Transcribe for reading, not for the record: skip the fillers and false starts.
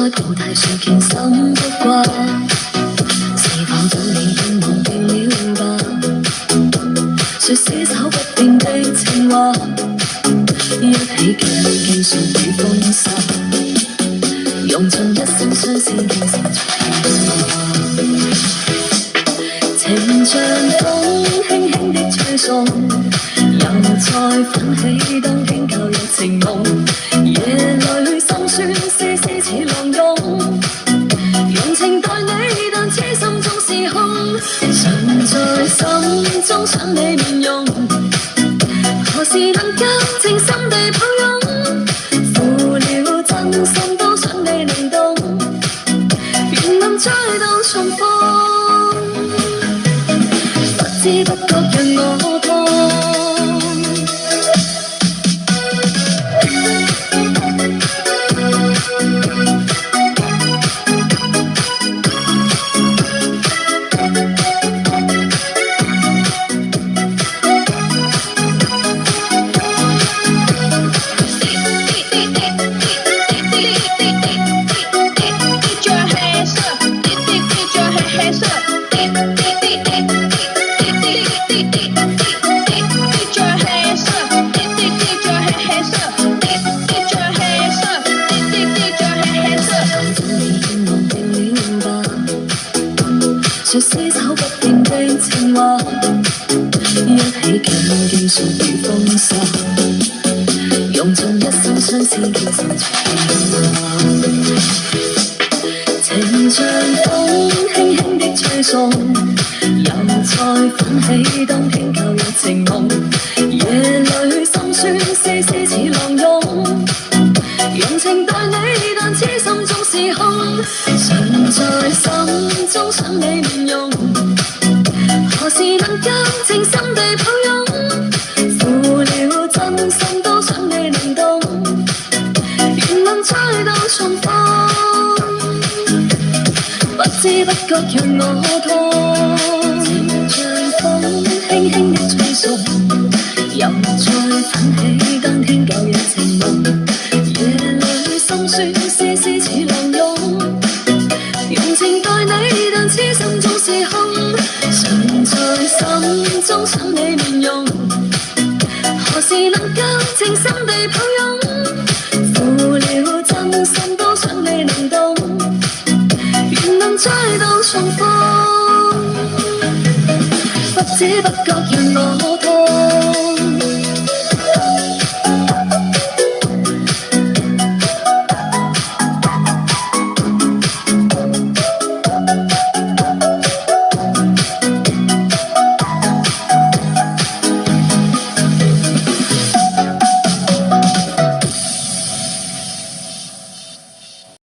在菩提樹虔心不掛，是否等你已忘掉了吧？說廝守不變的情話，一起傾訴與風沙，用盡一生相思傾成情像風輕輕的吹送，又再奮起當天舊日情夢，夜裏心酸絲絲似浪湧，用情待你但痴心中是空，常在心中想你面容，何時能夠靜心地抱擁，負了真心都想你靈動，願能再度重逢，不知不覺讓我痛。說廝守不變的情話，一起傾訴與風沙，用盡一生相思傾成情像風輕輕的吹送，又再奮起當天舊日情夢，夜裏心酸絲絲似浪湧，用情待你但痴心中是空，常在心中想你面容，何時能夠靜心地抱擁，負了真心都想你靈動，願能再度重逢，不知不覺讓我痛，情像風輕輕的吹送，又再奮起當天舊日情夢，夜裏心酸絲絲似浪湧，用情待你但痴心中是空，常在心中想你面容，何時能夠靜心地抱擁，負了真心都想你靈動，願能再度重逢，不知不覺讓我痛。